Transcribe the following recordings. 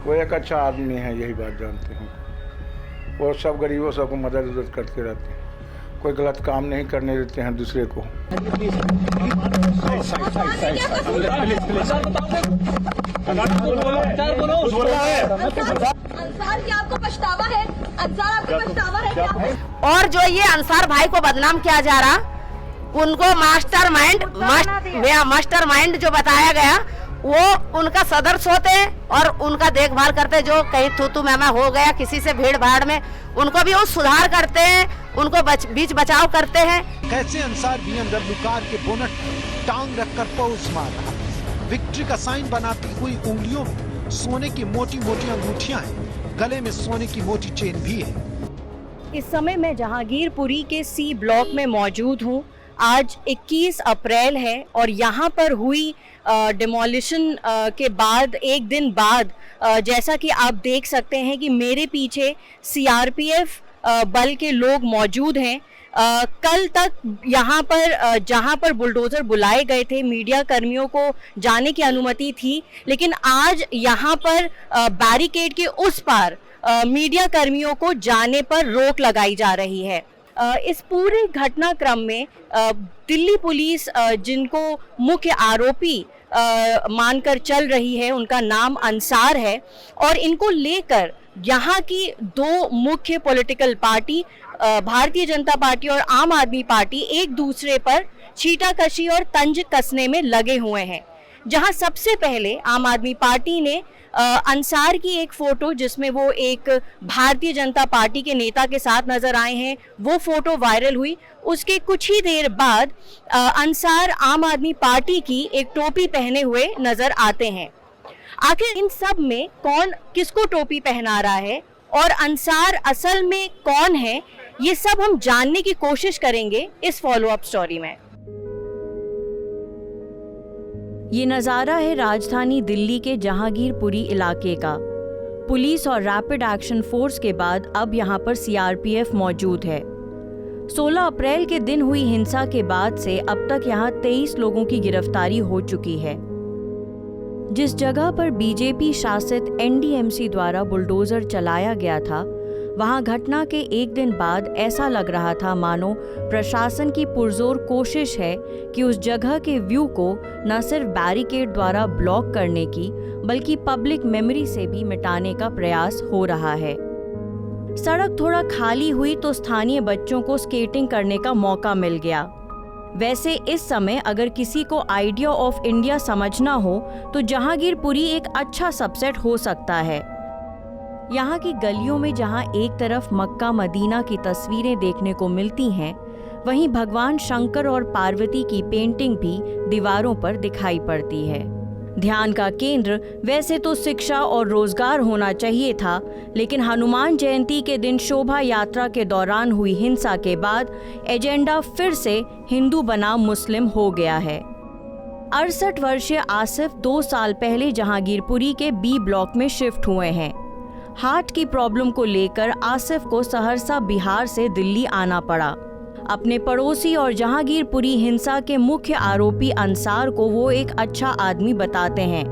वो एक अच्छा आदमी है, यही बात जानते हैं। वो सब गरीबों सबको मदद करते रहते हैं, कोई गलत काम नहीं करने देते हैं दूसरे को। अंसार क्या आपको पछतावा है? अंसार आपको पछतावा है क्या? और जो ये अंसार भाई को बदनाम किया जा रहा, उनको मास्टरमाइंड जो बताया गया, वो उनका सदस्य होते और उनका देखभाल करते। जो कहीं थूथू मैमा हो गया किसी से भीड़ भाड़ में, उनको भी वो सुधार करते हैं, उनको बीच बचाव करते हैं। कैसे अंसार BMW कार के बोनट टांग रखकर पोज मार रहा, विक्ट्री का साइन बनाती हुई उंगलियों में सोने की मोटी मोटी अंगूठियां हैं, गले में सोने की मोटी चेन भी है। इस समय मैं जहांगीरपुरी के C ब्लॉक में मौजूद हूँ। आज 21 अप्रैल है और यहाँ पर हुई डिमोलिशन के बाद एक दिन बाद जैसा कि आप देख सकते हैं कि मेरे पीछे CRPF बल के लोग मौजूद हैं। कल तक यहाँ पर जहाँ पर बुलडोज़र बुलाए गए थे, मीडिया कर्मियों को जाने की अनुमति थी, लेकिन आज यहाँ पर बैरिकेड के उस पार मीडिया कर्मियों को जाने पर रोक लगाई जा रही है। इस पूरे घटनाक्रम में दिल्ली पुलिस जिनको मुख्य आरोपी मानकर चल रही है, उनका नाम अंसार है और इनको लेकर यहाँ की दो मुख्य political party Bharatiya Janata party और आम आदमी पार्टी एक दूसरे पर छींटाकशी और तंज कसने में लगे हुए हैं। जहां सबसे पहले आम आदमी पार्टी ने अंसार की एक फोटो जिसमें वो एक भारतीय जनता पार्टी के नेता के साथ नजर आए हैं, वो फोटो वायरल हुई। उसके कुछ ही देर बाद अंसार आम आदमी पार्टी की एक टोपी पहने हुए नजर आते हैं। आखिर इन सब में कौन किसको टोपी पहना रहा है और अंसार असल में कौन है, ये सब हम जानने की कोशिश करेंगे इस फॉलोअप स्टोरी में। ये नज़ारा है राजधानी दिल्ली के जहांगीरपुरी इलाके का। पुलिस और रैपिड एक्शन फोर्स के बाद अब यहाँ पर CRPF मौजूद है। 16 अप्रैल के दिन हुई हिंसा के बाद से अब तक यहाँ 23 लोगों की गिरफ्तारी हो चुकी है। जिस जगह पर बीजेपी शासित NDMC द्वारा बुलडोजर चलाया गया था, वहां घटना के एक दिन बाद ऐसा लग रहा था मानो प्रशासन की पुरजोर कोशिश है कि उस जगह के व्यू को न सिर्फ बैरिकेड द्वारा ब्लॉक करने की बल्कि पब्लिक मेमोरी से भी मिटाने का प्रयास हो रहा है। सड़क थोड़ा खाली हुई तो स्थानीय बच्चों को स्केटिंग करने का मौका मिल गया। वैसे इस समय अगर किसी को आइडिया ऑफ इंडिया समझना हो तो जहांगीरपुरी एक अच्छा सबसेट हो सकता है। यहाँ की गलियों में जहाँ एक तरफ मक्का मदीना की तस्वीरें देखने को मिलती हैं, वहीं भगवान शंकर और पार्वती की पेंटिंग भी दीवारों पर दिखाई पड़ती है। ध्यान का केंद्र वैसे तो शिक्षा और रोजगार होना चाहिए था, लेकिन हनुमान जयंती के दिन शोभा यात्रा के दौरान हुई हिंसा के बाद एजेंडा फिर से हिंदू बनाम मुस्लिम हो गया है। 68 वर्षीय आसिफ 2 साल पहले जहांगीरपुरी के B ब्लॉक में शिफ्ट हुए हैं। हार्ट की प्रॉब्लम को लेकर आसिफ को सहरसा बिहार से दिल्ली आना पड़ा। अपने पड़ोसी और जहांगीरपुरी हिंसा के मुख्य आरोपी अंसार को वो एक अच्छा आदमी बताते हैं।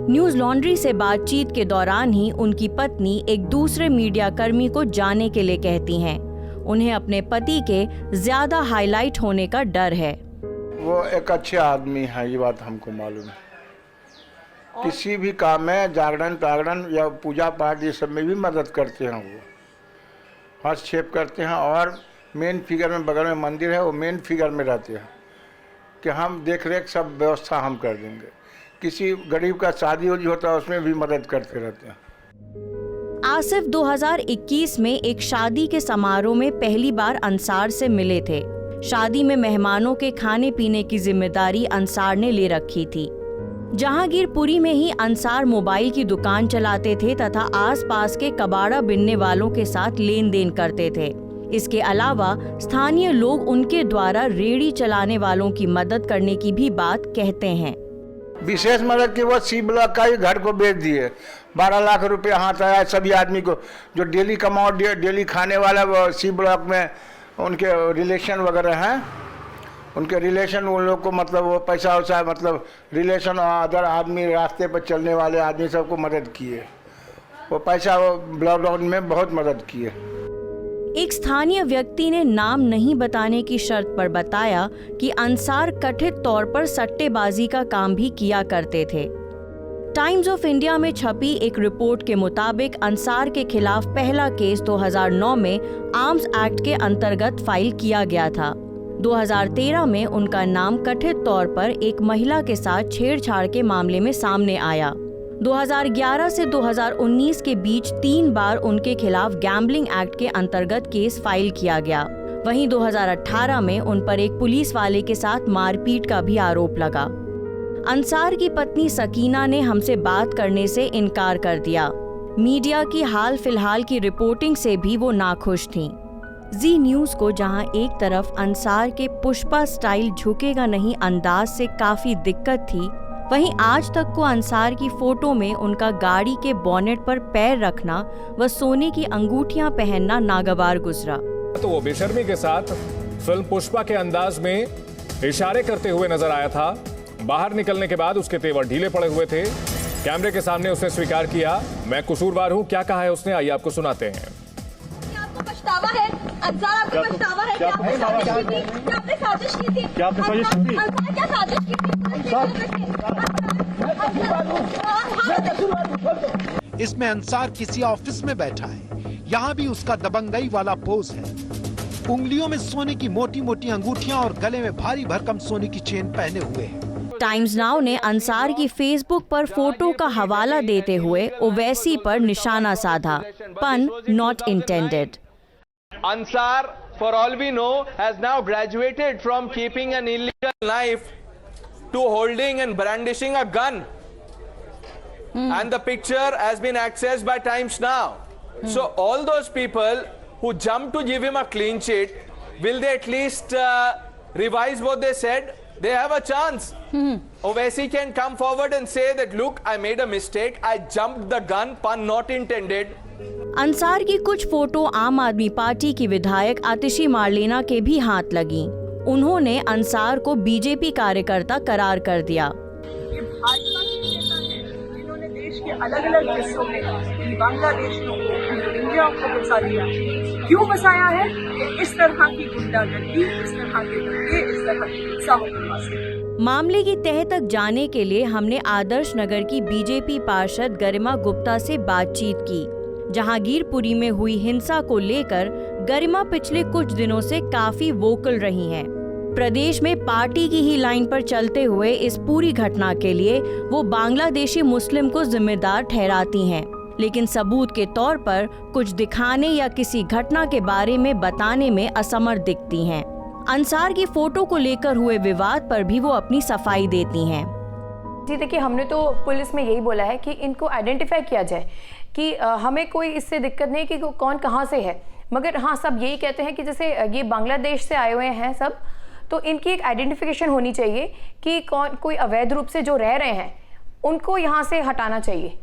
न्यूज लॉन्ड्री से बातचीत के दौरान ही उनकी पत्नी एक दूसरे मीडिया कर्मी को जाने के लिए कहती हैं। उन्हें अपने पति के ज्यादा हाईलाइट होने का डर है। वो एक अच्छे आदमी है, ये बात हमको मालूम है। किसी भी काम में जागरण या पूजा पाठ ये सब में भी मदद करते हैं, वो हस्तक्षेप करते हैं और मेन फिगर में बगल में मंदिर है, वो मेन फिगर में रहते हैं कि हम देख रेख सब व्यवस्था हम कर देंगे। किसी गरीब का शादी उदी होता है उसमें भी मदद करते रहते हैं। आसिफ 2021 में एक शादी के समारोह में पहली बार अंसार से मिले थे। शादी में मेहमानों के खाने पीने की जिम्मेदारी अंसार ने ले रखी थी। जहांगीरपुरी में ही अंसार मोबाइल की दुकान चलाते थे तथा आसपास के कबाड़ा बिनने वालों के साथ लेन देन करते थे। इसके अलावा स्थानीय लोग उनके द्वारा रेहड़ी चलाने वालों की मदद करने की भी बात कहते हैं। विशेष मदद की वो C ब्लॉक का ही घर को बेच दिए। 12 लाख रुपए हाथ आया सभी आदमी को, जो डेली कमाओ डेली खाने वाला वो C ब्लॉक में उनके रिलेशन वगैरह हैं, उनके रिलेशन उन लोग को मतलब वो पैसा वैसा मतलब रिलेशन और अदर आदमी रास्ते पर चलने वाले आदमी सबको मदद किए वो पैसा वो लॉकडाउन में बहुत मदद किए। एक स्थानीय व्यक्ति ने नाम नहीं बताने की शर्त पर बताया कि अंसार कथित तौर पर सट्टेबाजी का काम भी किया करते थे। टाइम्स ऑफ इंडिया में छपी एक रिपोर्ट के मुताबिक अंसार के खिलाफ पहला केस 2009 में आर्म्स एक्ट के अंतर्गत फाइल किया गया था। 2013 में उनका नाम कथित तौर पर एक महिला के साथ छेड़छाड़ के मामले में सामने आया। 2011 से 2019 के बीच 3 बार उनके खिलाफ गैम्बलिंग एक्ट के अंतर्गत केस फाइल किया गया। वहीं 2018 में उन पर एक पुलिस वाले के साथ मारपीट का भी आरोप लगा। अंसार की पत्नी सकीना ने हमसे बात करने से इनकार कर दिया। मीडिया की हाल फिलहाल की रिपोर्टिंग से भी वो नाखुश थीं। जी न्यूज़ को जहां एक तरफ अंसार के पुष्पा स्टाइल झुकेगा नहीं अंदाज से काफी दिक्कत थी, वहीं आज तक को अंसार की फोटो में उनका गाड़ी के बोनेट पर पैर रखना व सोने की अंगूठियां पहनना नागवार गुजरा। तो वो बेशर्मी के साथ फिल्म पुष्पा के अंदाज में इशारे करते हुए नजर आया था। बाहर निकलने के बाद उसके तेवर ढीले पड़े हुए थे। कैमरे के सामने उसने स्वीकार किया, मैं कसूरवार हूं। क्या कहा है उसने, आइए आपको सुनाते हैं। आपको पछतावा है? अंसार आपको पछतावा है? क्या आपने साजिश की थी? क्या आपने साजिश की थी? क्या आपने साजिश की थी? अंसार क्या साजिश की थी? इसमें अंसार किसी ऑफिस में बैठा है। यहाँ भी उसका दबंगई वाला पोज है। उंगलियों में सोने की मोटी मोटी अंगूठियां और गले में भारी भरकम सोने की चेन पहने हुए हैं। टाइम्स नाउ ने अंसार की फेसबुक पर फोटो का हवाला देते हुए ओवैसी पर निशाना साधा, पन not intended. Ansar, for all we know, has now graduated from keeping an illegal knife to holding and brandishing a gun. And the picture has been accessed by Times Now. So all those people who jumped to give him a clean sheet, will they at least revise what they said? They have a chance. Owaisi can come forward and say that, look, I made a mistake. I jumped the gun, pun not intended. Ansar की कुछ photo आम आदमी party की विधायक आतिशी Marlena के भी हाथ लगी। उन्होंने अंसार को बीजेपी कार्यकर्ता करार कर दिया। ये भाजपा के नेता हैं जिन्होंने देश के अलग-अलग हिस्सों में बांग्लादेश को, इंडिया को बसा लिया। क्यों बसाया है? इस तरह की गुंडागर्दी, इस तरह के दंगे, इस तरह की हिंसा होने। मामले की तह तक जाने के लिए हमने आदर्श नगर की बीजेपी पार्षद गरिमा गुप्ता से बातचीत की। जहांगीरपुरी में हुई हिंसा को लेकर गरिमा पिछले कुछ दिनों से काफी वोकल रही हैं। प्रदेश में पार्टी की ही लाइन पर चलते हुए इस पूरी घटना के लिए वो बांग्लादेशी मुस्लिम को जिम्मेदार ठहराती हैं, लेकिन सबूत के तौर पर कुछ दिखाने या किसी घटना के बारे में बताने में असमर्थ दिखती हैं। अंसार की फोटो को लेकर हुए विवाद पर भी वो अपनी सफाई देती हैं। जी देखिए, हमने तो पुलिस में यही बोला है कि इनको आइडेंटिफाई किया जाए कि हमें कोई इससे दिक्कत नहीं कि कौन कहाँ से है, मगर हाँ सब यही कहते हैं कि जैसे ये बांग्लादेश से आए हुए हैं सब, तो इनकी एक आइडेंटिफिकेशन होनी चाहिए कि कौन कोई अवैध रूप से जो रह रहे हैं उनको यहाँ से हटाना चाहिए,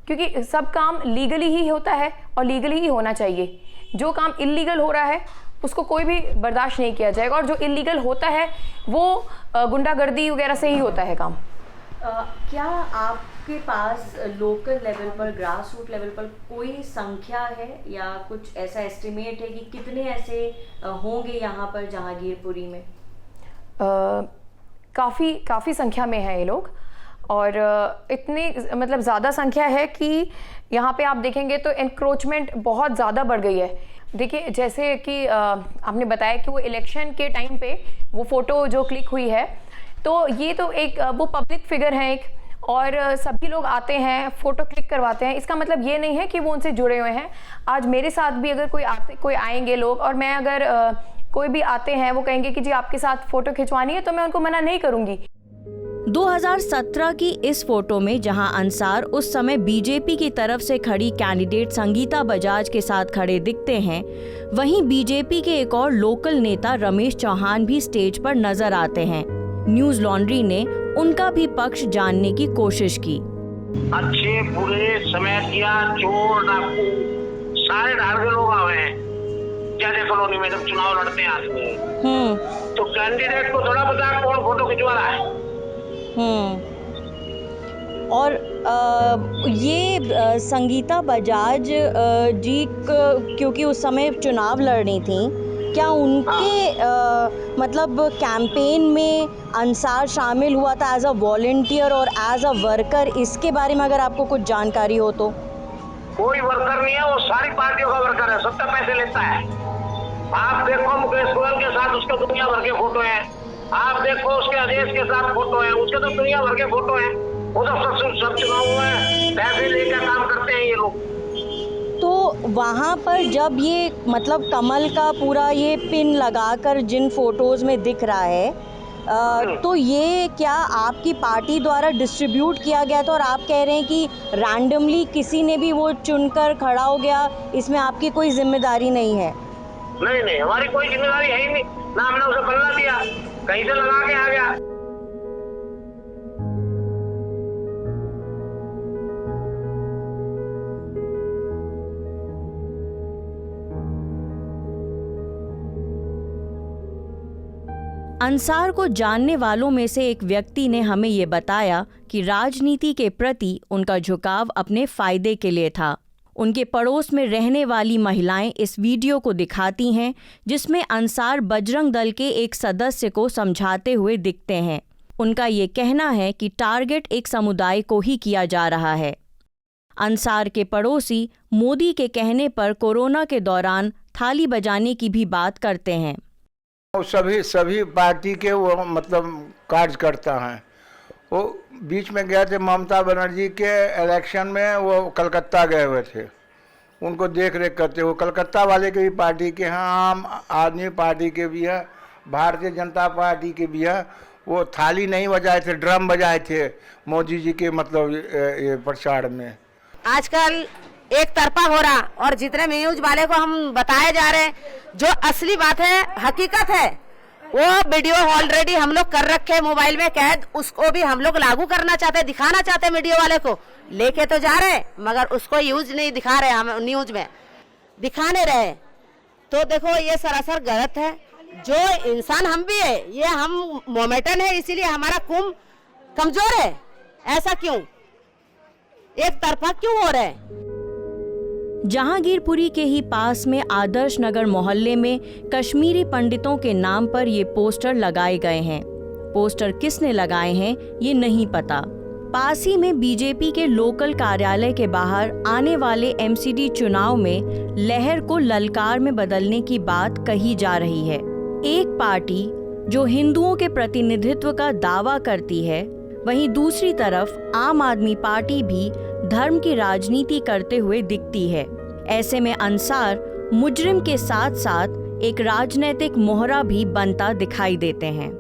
क्योंकि सब काम लीगली ही होता है और लीगली ही होना चाहिए। जो काम इलीगल हो रहा है उसको कोई भी बर्दाश्त नहीं किया जाएगा, और जो इलीगल होता है वो गुंडागर्दी वगैरह से ही होता है काम। क्या आपके पास लोकल लेवल पर, ग्रास रूट लेवल पर कोई संख्या है या कुछ ऐसा एस्टिमेट है कि कितने ऐसे होंगे यहाँ पर जहांगीरपुरी में? काफ़ी संख्या में है ये लोग, और इतनी मतलब ज़्यादा संख्या है कि यहाँ पे आप देखेंगे तो एनक्रोचमेंट बहुत ज़्यादा बढ़ गई है। देखिए जैसे कि आपने बताया कि वो इलेक्शन के टाइम पे वो फ़ोटो जो क्लिक हुई है, तो ये तो एक वो पब्लिक फिगर है एक, और सभी लोग आते हैं फ़ोटो क्लिक करवाते हैं। इसका मतलब ये नहीं है कि वो उनसे जुड़े हुए हैं। आज मेरे साथ भी अगर कोई आएंगे लोग, और मैं अगर कोई भी आते हैं वो कहेंगे कि जी आपके साथ फ़ोटो खिंचवानी है, तो मैं उनको मना नहीं करूँगी। 2017 की इस फोटो में जहां अंसार उस समय बीजेपी की तरफ से खड़ी कैंडिडेट संगीता बजाज के साथ खड़े दिखते हैं, वहीं बीजेपी के एक और लोकल नेता रमेश चौहान भी स्टेज पर नजर आते हैं। न्यूज लॉन्ड्री ने उनका भी पक्ष जानने की कोशिश की। अच्छे बुरे समैतिया चोर डाकू सारे ढाल के लोग आए हैं जैसे कॉलोनी में जब चुनाव लड़ते हैं आदमी, तो कैंडिडेट को थोड़ा पता कौन फोटो खिंचवा रहा है, और ये संगीता बजाज जी क्योंकि उस समय चुनाव लड़ रही थी, क्या उनके मतलब कैंपेन में अंसार शामिल हुआ था एज अ वॉलंटियर और एज अ वर्कर? इसके बारे में अगर आपको कुछ जानकारी हो तो। कोई वर्कर नहीं है, वो सारी पार्टियों का वर्कर है, सबका पैसे लेता है। आप देखो मुकेश गोयल के साथ उसके दुनिया भर के फोटो हैं, आप देखो उसके अदेश के साथ फोटो हैं, उसके तो दुनिया भर के फोटो हैं। वो तो सब चुनाव में पैसे लेकर काम करते हैं ये लोग। तो वहाँ पर जब ये मतलब कमल का पूरा ये पिन लगाकर जिन फोटोज़ में दिख रहा है तो ये क्या आपकी पार्टी द्वारा डिस्ट्रीब्यूट किया गया था और आप कह रहे हैं कि रैंडमली किसी ने भी वो चुनकर खड़ा हो गया, इसमें आपकी कोई जिम्मेदारी नहीं है? नहीं, हमारी कोई जिम्मेदारी है ही नहीं, ना हमने उसे पल्ला दिया, कहीं से लगा के आ गया। अंसार को जानने वालों में से एक व्यक्ति ने हमें ये बताया कि राजनीति के प्रति उनका झुकाव अपने फायदे के लिए था। उनके पड़ोस में रहने वाली महिलाएं इस वीडियो को दिखाती हैं जिसमें अंसार बजरंग दल के एक सदस्य को समझाते हुए दिखते हैं। उनका ये कहना है कि टारगेट एक समुदाय को ही किया जा रहा है। अंसार के पड़ोसी मोदी के कहने पर कोरोना के दौरान थाली बजाने की भी बात करते हैं। सभी पार्टी के वो मतलब कार्यकर्ता हैं। वो बीच में गए थे ममता बनर्जी के इलेक्शन में, वो कलकत्ता गए हुए थे, उनको देख रेख करते। वो कलकत्ता वाले के भी पार्टी के हैं, आम आदमी पार्टी के भी है, भारतीय जनता पार्टी के भी है। वो थाली नहीं बजाए थे, ड्रम बजाए थे मोदी जी के मतलब ये प्रचार में। आजकल एक तरफा हो रहा और जितने न्यूज वाले को हम बताए जा रहे हैं, जो असली बात है, हकीकत है, वो वीडियो ऑलरेडी हम लोग कर रखे मोबाइल में कैद, उसको भी हम लोग लागू करना चाहते, दिखाना चाहते मीडिया वाले को, लेके तो जा रहे मगर उसको यूज नहीं दिखा रहे, हम न्यूज में दिखाने रहे। तो देखो ये सरासर गलत है। जो इंसान हम भी है, ये हम मोमेटन है, इसीलिए हमारा कुंभ कमजोर है। ऐसा क्यों एक तरफा क्यों हो रहा है? जहांगीरपुरी के ही पास में आदर्श नगर मोहल्ले में कश्मीरी पंडितों के नाम पर ये पोस्टर लगाए गए हैं। पोस्टर किसने लगाए हैं ये नहीं पता। पास ही में बीजेपी के लोकल कार्यालय के बाहर आने वाले एमसीडी चुनाव में लहर को ललकार में बदलने की बात कही जा रही है। एक पार्टी जो हिंदुओं के प्रतिनिधित्व का दावा करती है, वहीं दूसरी तरफ आम आदमी पार्टी भी धर्म की राजनीति करते हुए दिखती है। ऐसे में अंसार मुजरिम के साथ साथ एक राजनीतिक मोहरा भी बनता दिखाई देते हैं।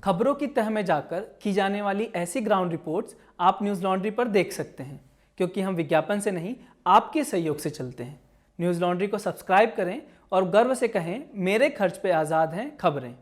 खबरों की तह में जाकर की जाने वाली ऐसी ग्राउंड रिपोर्ट्स आप न्यूज़ लॉन्ड्री पर देख सकते हैं, क्योंकि हम विज्ञापन से नहीं आपके सहयोग से चलते हैं। न्यूज़ लॉन्ड्री को सब्सक्राइब करें और गर्व से कहें, मेरे खर्च पे आज़ाद हैं खबरें।